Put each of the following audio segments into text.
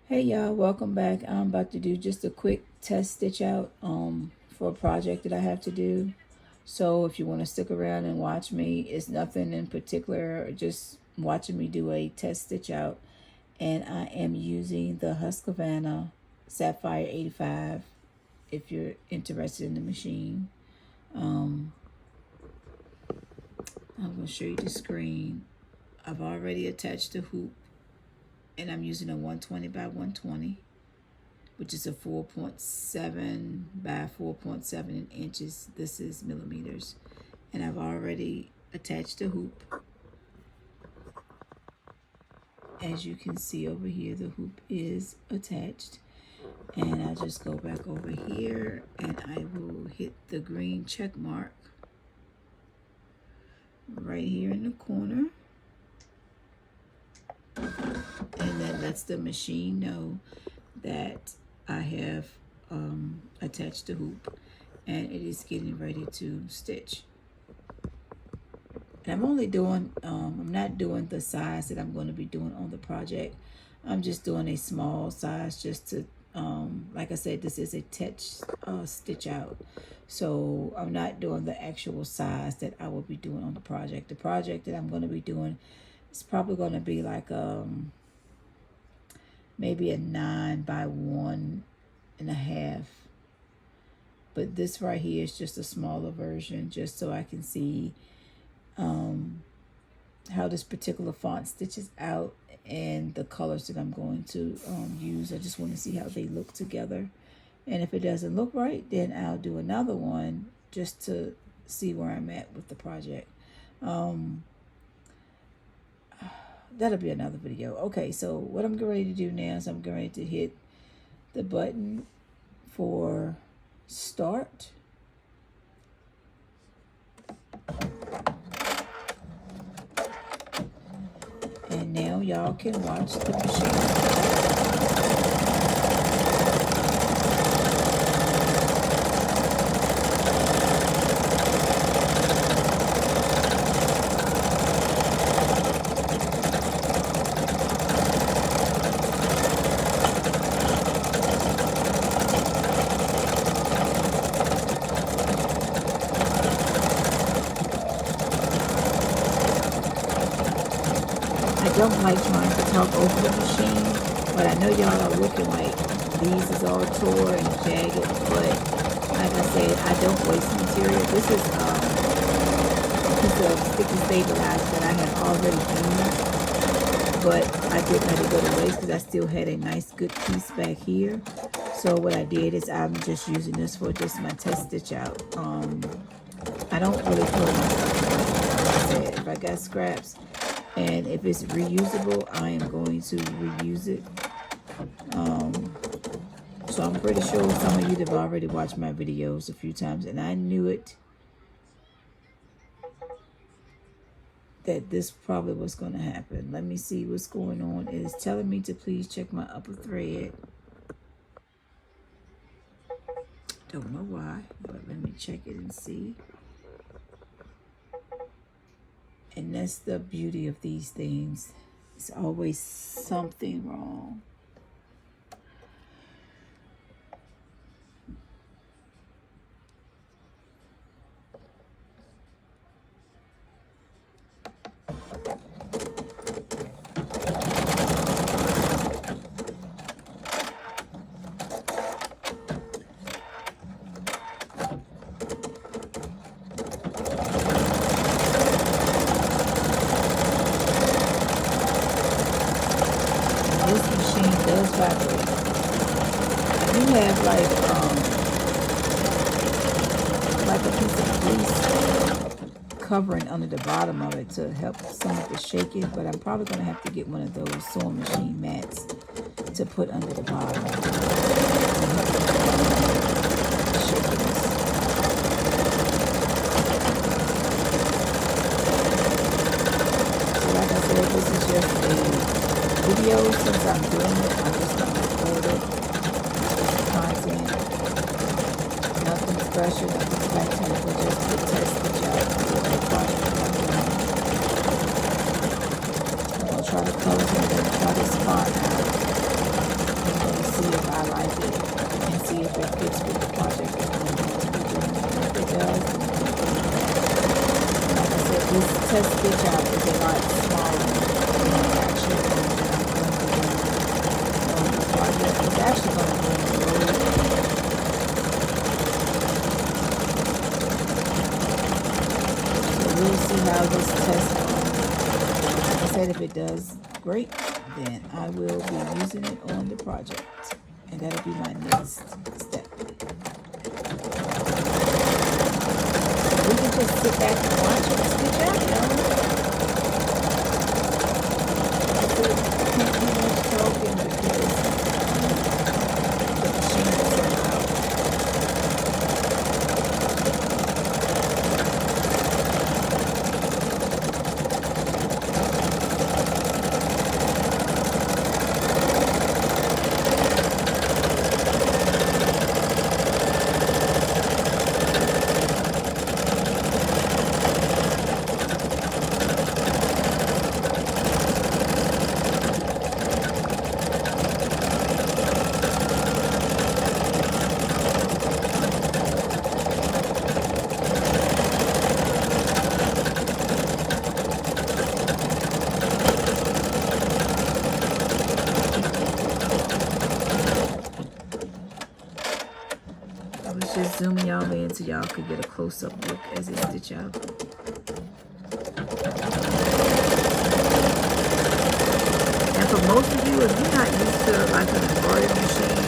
Hey y'all, welcome back. I'm about to do just a quick test stitch out for a project that I have to do. So if you want to stick around and watch me, it's nothing in particular, just watching me do a test stitch out. And I am using the Husqvarna Sapphire 85 if you're interested in the machine. I'm going to show you the screen. I've already attached the hoop and I'm using a 120 by 120, which is a 4.7 by 4.7 inches. This is millimeters. And I've already attached the hoop. As you can see over here, the hoop is attached. And I'll just go back over here and I will hit the green check mark right here in the corner. And that lets the machine know that I have attached the hoop and it is getting ready to stitch. And I'm only doing, I'm not doing the size that I'm going to be doing on the project. I'm just doing a small size just to, like I said, this is a test stitch out. So I'm not doing the actual size that I will be doing on the project. The project that I'm going to be doing is probably going to be like maybe a 9 by 1.5. But this right here is just a smaller version, just so I can see how this particular font stitches out and the colors that I'm going to use. I just want to see how they look together. And if it doesn't look right, then I'll do another one just to see where I'm at with the project. That'll be another video. Okay, so what I'm getting ready to do now is I'm getting ready to hit the button for start. And now y'all can watch the machine. I don't like trying to talk over the machine, but I know y'all are looking like these is all tore and jagged, but like I said, I don't waste material. This is a piece of sticky stabilizer that I had already used, but I didn't let it go to waste because I still had a nice good piece back here. So what I did is I'm just using this for just my test stitch out. I don't really throw my stuff away. Like I said, if I got scraps, and if it's reusable, I am going to reuse it. So I'm pretty sure some of you have already watched my videos a few times, and I knew it that this probably was going to happen. Let me see what's going on. It is telling me to please check my upper thread. Don't know why, but let me check it and see. And that's the beauty of these things. It's always something wrong. This machine does vibrate. I do have like a piece of fleece covering under the bottom of it to help some of the shaking, but I'm probably going to have to get one of those sewing machine mats to put under the bottom. So like I said, this is just a video. Since I'm doing it, I'm just going to record it. Just content. Nothing special, nothing spectacular, just to test the job for the project that I'm doing. I'm going to try the colors and then try this font out. analyze it and see if it fits with the project that I'm going to be doing. And if it does, then like I said, this test stitch out is a lot smaller than the actual one that I'm going to be doing on the project. It's actually going to bring the load. So we'll see how this test goes. Like I said, if it does great, then I will be using it on the project. And that'll be my next step. We can just sit back and watch it stitch out, y'all. That's it. I can't do much talking because the machine is so loud. Just zoom y'all in so y'all could get a close-up look as it stitch out. And for most of you, if you're not used to like an embroidery machine,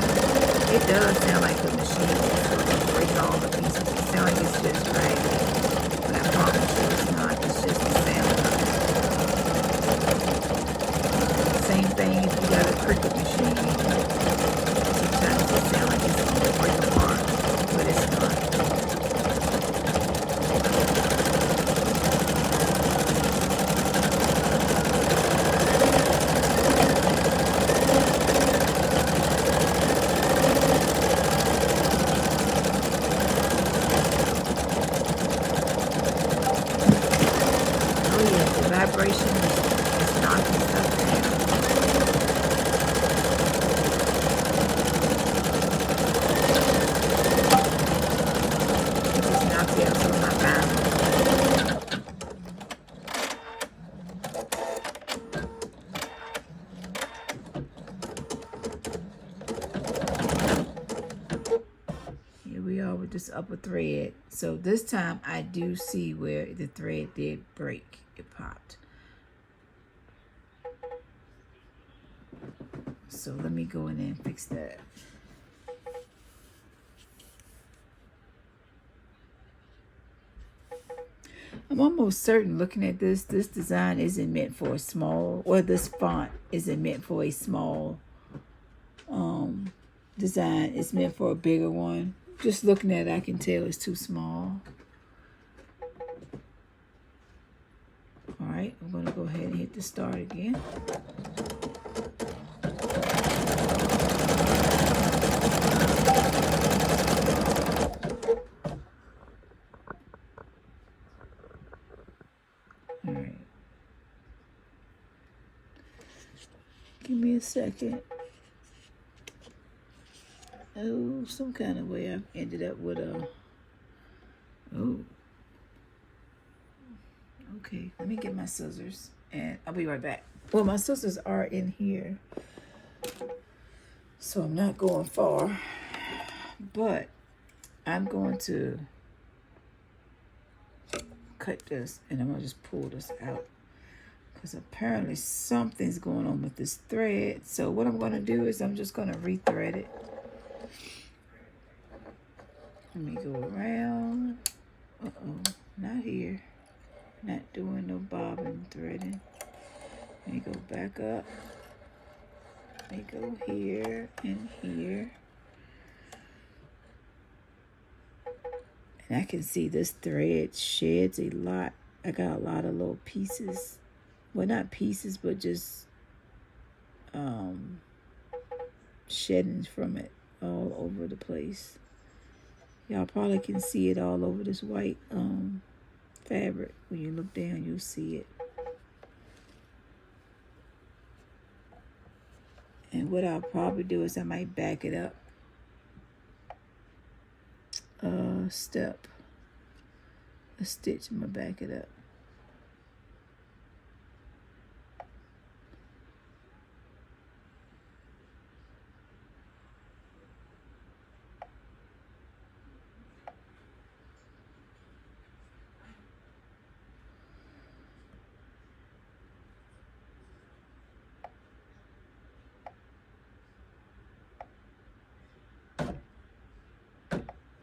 it does sound like the machine is sort of breaking all the pieces. It sounds like it's just dragging. But I promise you it's not. It's just the sound of it. Same thing if you got a Cricut machine. Sometimes it sounds like it's going to break apart. But it's not. Oh yeah, the vibration is knocking stuff down. With this upper thread. So this time I do see where the thread did break. It popped. So let me go in there and fix that. I'm almost certain looking at this design isn't meant for a small, or this font isn't meant for a small design. It's meant for a bigger one. Just looking at it, I can tell it's too small. All right, I'm going to go ahead and hit the start again. All right. Give me a second. Oh, some kind of way I ended up with a... Oh. Okay, let me get my scissors and I'll be right back. Well, my scissors are in here, so I'm not going far, but I'm going to cut this and I'm going to just pull this out because apparently something's going on with this thread. So what I'm going to do is I'm just going to rethread it. Let me go around. Uh-oh, not here. Not doing no bobbin threading. Let me go back up. Let me go here and here. And I can see this thread sheds a lot. I got a lot of little pieces. Well, not pieces, but just sheddings from it all over the place. Y'all probably can see it all over this white fabric. When you look down, you'll see it. And what I'll probably do is I might back it up step, a stitch. I'm gonna back it up.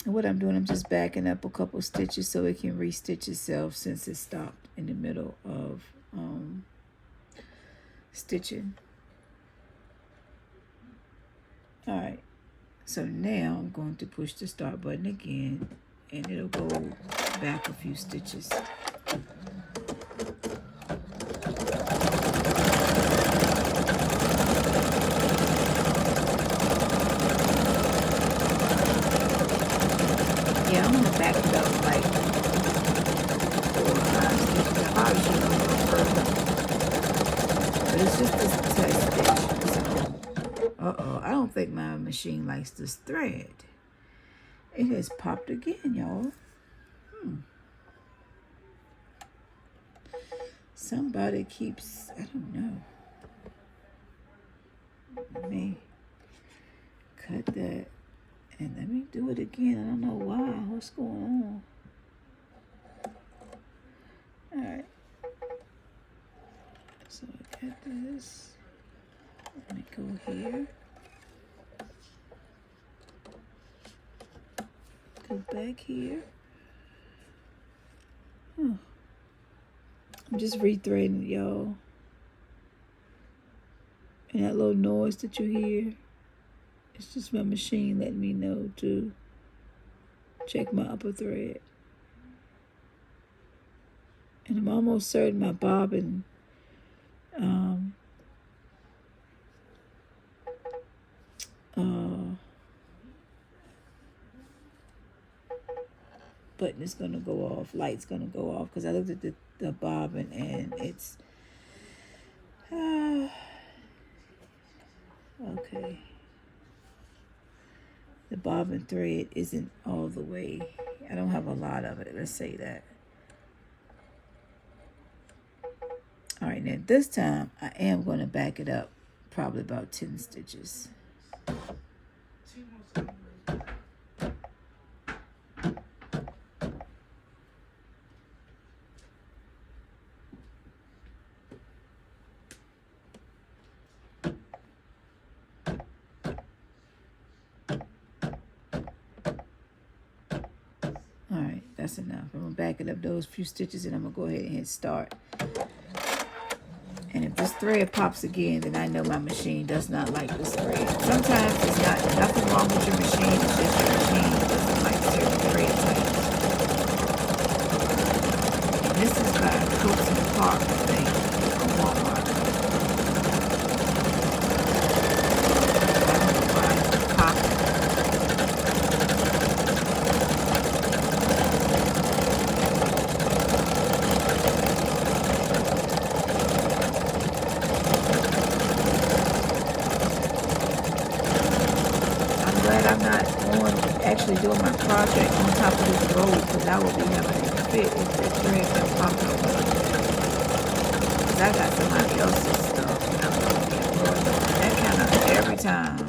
And what I'm doing, I'm just backing up a couple stitches so it can re-stitch itself since it stopped in the middle of stitching. All right, so now I'm going to push the start button again, and it'll go back a few stitches. Yeah, I'm gonna back it up like 4 or 5 stitches. I probably should go a little further, but it's just a test stitch. So, I don't think my machine likes this thread. It has popped again, y'all. Somebody keeps, I don't know. Let me cut that. And let me do it again. I don't know why. What's going on? All right. So I got this. Let me go here. Go back here. I'm just rethreading it, y'all. And that little noise that you hear, it's just my machine letting me know to check my upper thread. And I'm almost certain my bobbin button is going to go off, light's going to go off, because I looked at the bobbin and it's okay. The bobbin thread isn't all the way. I don't have a lot of it. Let's say that. All right, now this time I am going to back it up probably about 10 stitches. That's enough. I'm going to back it up those few stitches and I'm going to go ahead and hit start. And if this thread pops again, then I know my machine does not like this thread. Sometimes it's nothing wrong with your machine. It's just your machine doesn't like certain thread types. And this is by Cooks in the Park, I think, from Walmart. I don't know why it's popping. I'm not actually doing my project on top of this road, because I will be having a fit if that thread got popped over. Because I got somebody else's stuff and I'm going to get rolled over. That kind of, every time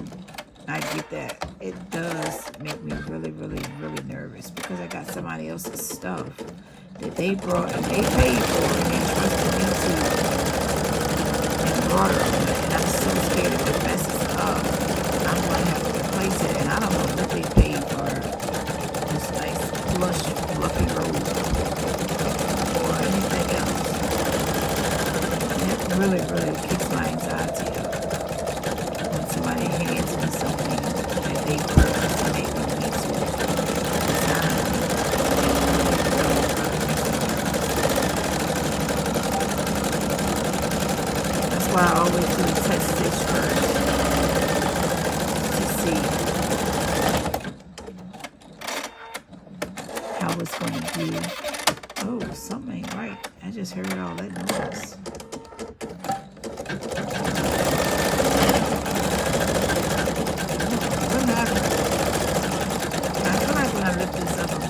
I get that, it does make me really, really, really nervous, because I got somebody else's stuff that they brought and they paid for and they trusted me to and brought it over. And I'm so scared if it messes up, I'm going to have to replace it, and I don't know what they paid for this nice, plush, fluffy robe or anything else. And it really, really kicks my anxiety up when somebody hands me something that they purchased and they want me to design. That's why I always do a test stitch first. How it's going to be. Oh, something ain't right. I just heard all that noise. What happened? I feel like when I lift this up, I'm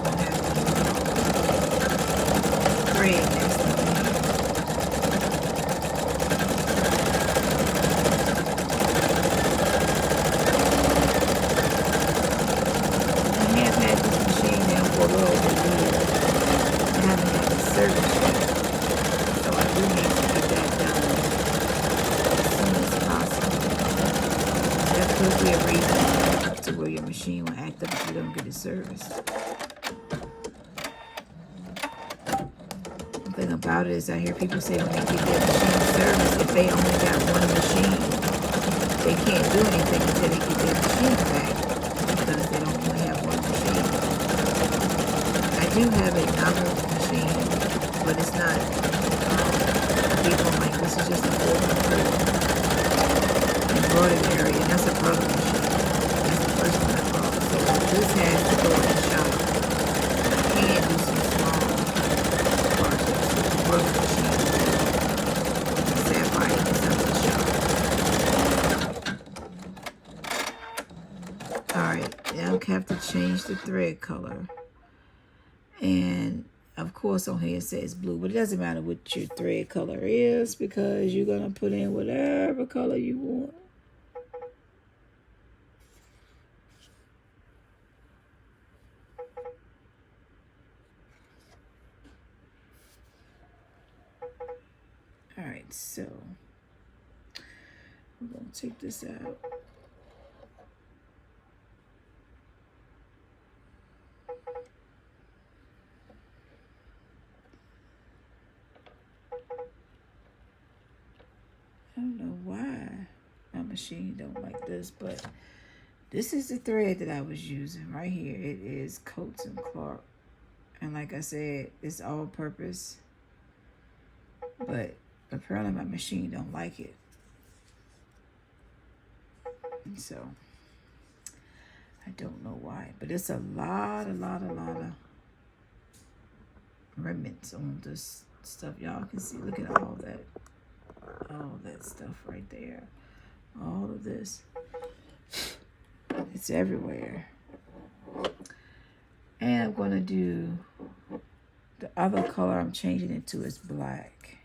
could be a reason to where your machine will act up if you don't get it serviced. The thing about it is I hear people say when they get their machine serviced, if they only got one machine, they can't do anything until they get their machine back because they don't only have one machine. I do have another machine, but it's not big one like this. Is just a embroidery area, and that's a brother machine. That's the first one I bought. So this has to go in the shop. I can do some small projects with the brother machine. Sapphire is up the shop. Alright, now I have to change the thread color. And of course on here it says blue, but it doesn't matter what your thread color is because you're going to put in whatever color you want. Alright, so I'm going to take this out. I don't know why my machine don't like this, but this is the thread that I was using right here. It is Coats and Clark. And like I said, it's all purpose. But apparently my machine don't like it. And so I don't know why. But it's a lot of remnants on this stuff. Y'all can see, look at all that stuff right there. All of this. It's everywhere. And I'm going to do the other color I'm changing it to is black.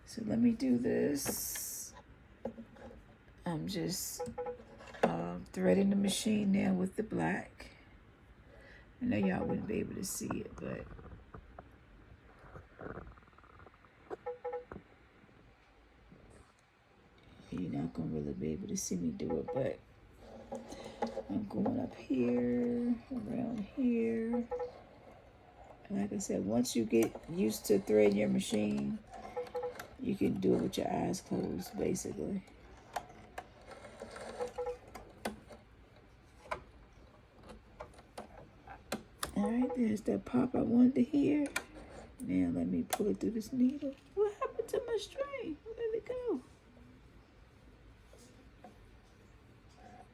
So let me do this. I'm just threading the machine now with the black. I know y'all wouldn't be able to see it, but you're not going to really be able to see me do it, but I'm going up here, around here. And like I said, once you get used to threading your machine, you can do it with your eyes closed, basically. Alright, there's that pop I wanted to hear. Now let me pull it through this needle. What happened to my string? Where did it go?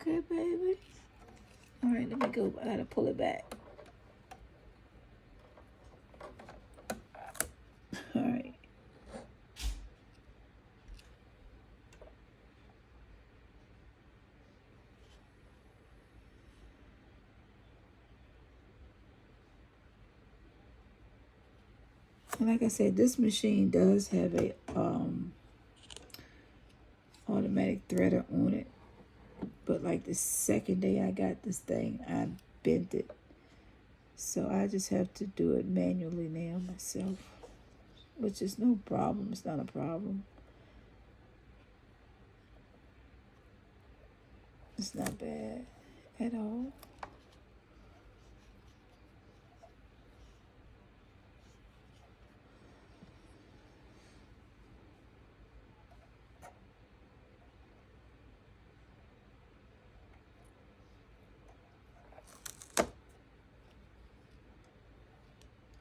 Okay, baby. Alright, let me go. I gotta pull it back. Alright. And like I said, this machine does have a automatic threader on it. But like the second day I got this thing, I bent it. So I just have to do it manually now myself. Which is no problem. It's not a problem. It's not bad at all.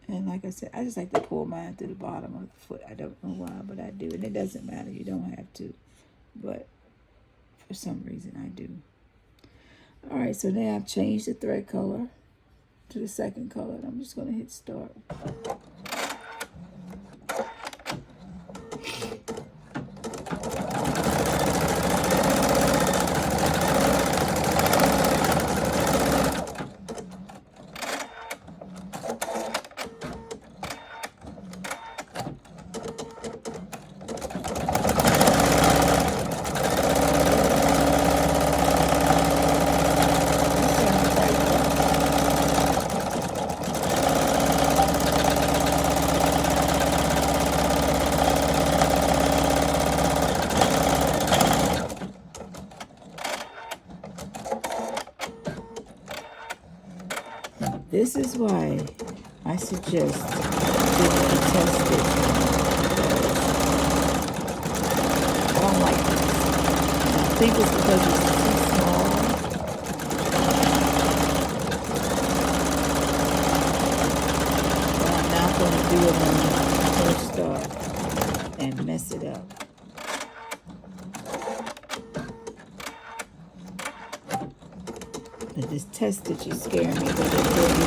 And like I said, I just like to pull mine through the bottom of the foot. I don't know why, but I do. And it doesn't matter. You don't have to. But for some reason, I do. All right, so now I've changed the thread color to the second color. And I'm just going to hit start. This is why I suggest doing a test stitch. I don't like this. And I think it's because it's too small. But I'm not going to do it when I first start and mess it up. But this test stitch is scaring me because it's really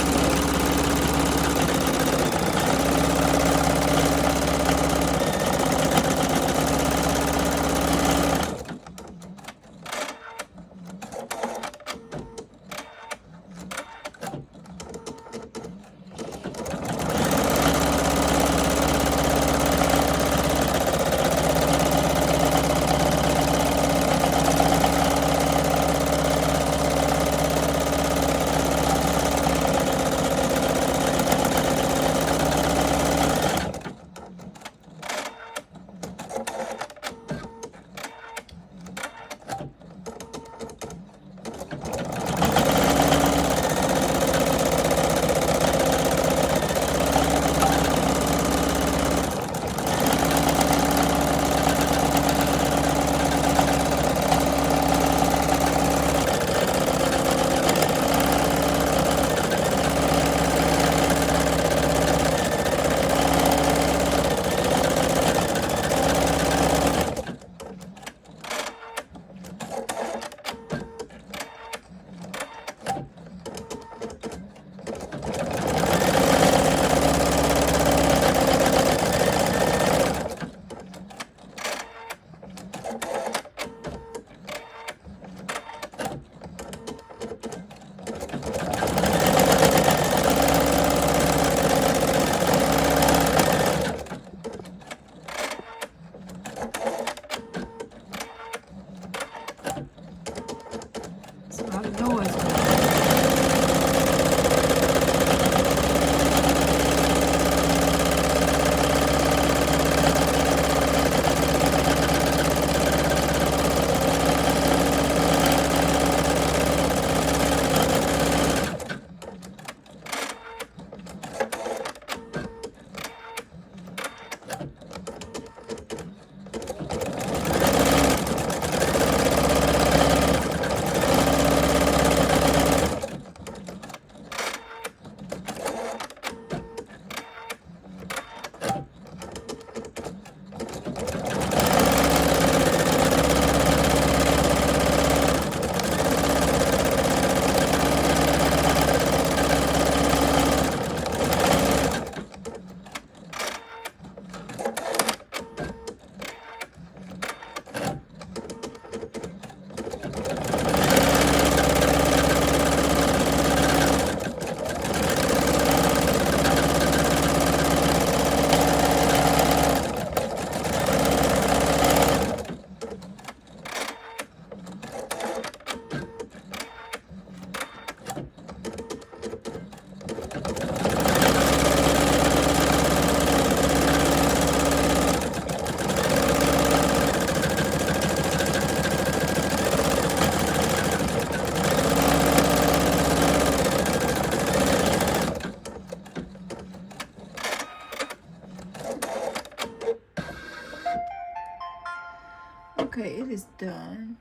okay, it is done.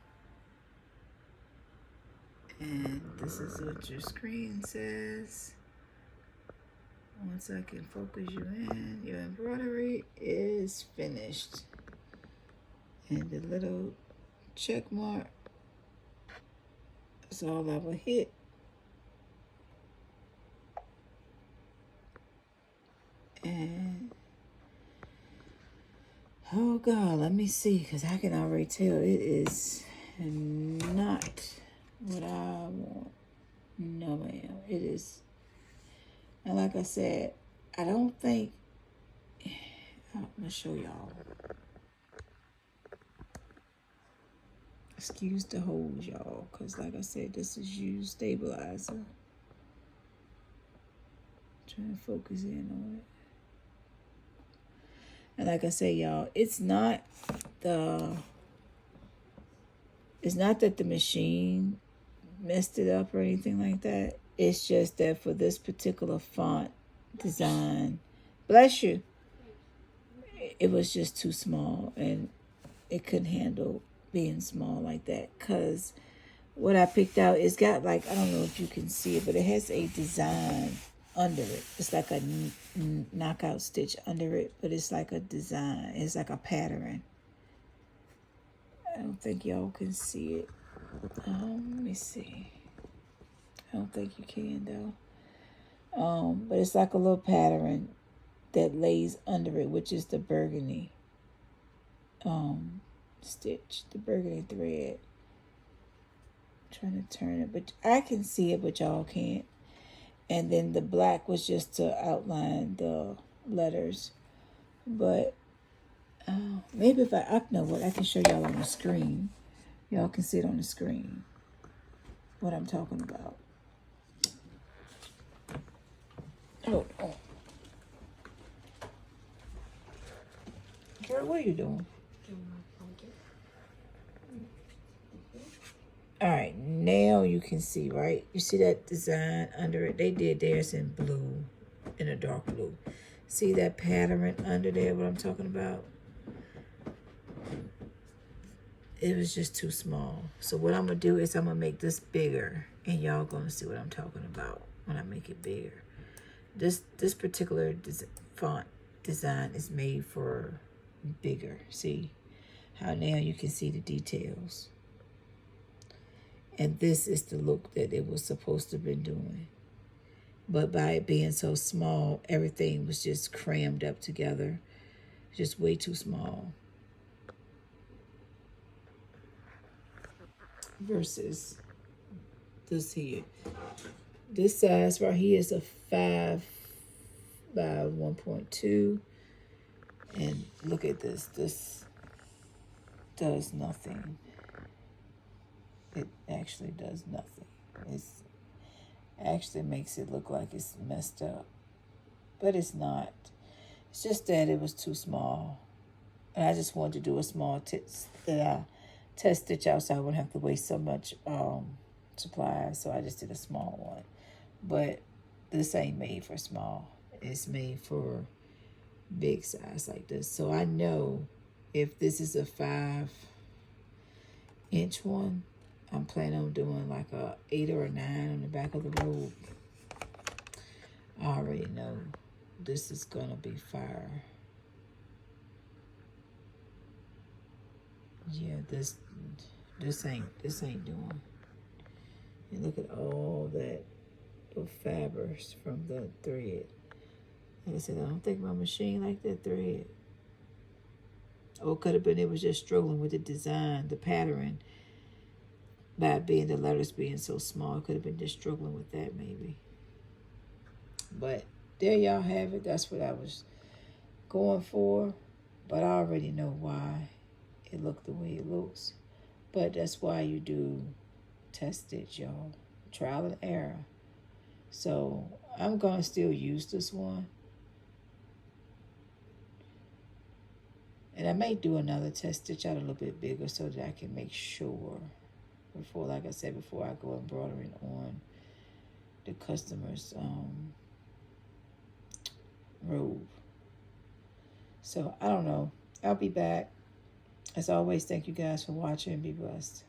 And this is what your screen says. Once I can focus you in, your embroidery is finished. And the little check mark is all I will hit. And oh God, let me see, because I can already tell it is not what I want. No, ma'am. It is. And like I said, I don't think, I'm going to show y'all. Excuse the holes, y'all, because like I said, this is used stabilizer. Trying to focus in on it. And like I say, y'all, it's not that the machine messed it up or anything like that. It's just that for this particular font design, bless you, it was just too small, and it couldn't handle being small like that. Because what I picked out, it's got like, I don't know if you can see it, but it has a design under it. It's like a knockout stitch under it, but it's like a design. It's like a pattern. I don't think y'all can see it. Let me see. I don't think you can though. But it's like a little pattern that lays under it, which is the burgundy stitch, the burgundy thread. I'm trying to turn it, but I can see it, but y'all can't. And then the black was just to outline the letters. But maybe if I know what, I can show y'all on the screen. Y'all can see it on the screen, what I'm talking about. Hold on. Girl, what are you doing? All right, now you can see, right? You see that design under it? They did theirs in blue, in a dark blue. See that pattern under there, what I'm talking about? It was just too small. So what I'm going to do is I'm going to make this bigger, and y'all going to see what I'm talking about when I make it bigger. This particular font design is made for bigger. See how now you can see the details. And this is the look that it was supposed to have been doing. But by it being so small, everything was just crammed up together. Just way too small. Versus this here. This size right here is a 5 by 1.2. And look at this. This does nothing. It actually does nothing. It's actually makes it look like it's messed up. But it's not. It's just that it was too small. And I just wanted to do a small test stitch out so I wouldn't have to waste so much supplies. So I just did a small one. But this ain't made for small. It's made for big size like this. So I know if this is a 5-inch one, I'm planning on doing like a 8 or a 9 on the back of the robe. I already know this is gonna be fire. Yeah, this ain't doing. And look at all that fabrics from the thread. Like I said, I don't think my machine like that thread. Or it could have been it was just struggling with the design, the pattern. By being the letters being so small, it could have been just struggling with that maybe. But there y'all have it. That's what I was going for. But I already know why it looked the way it looks. But that's why you do test stitch, y'all. Trial and error. So I'm going to still use this one. And I may do another test stitch out a little bit bigger so that I can make sure before, like I said, before I go embroidering on the customer's robe. So I don't know. I'll be back. As always, thank you guys for watching. Be blessed.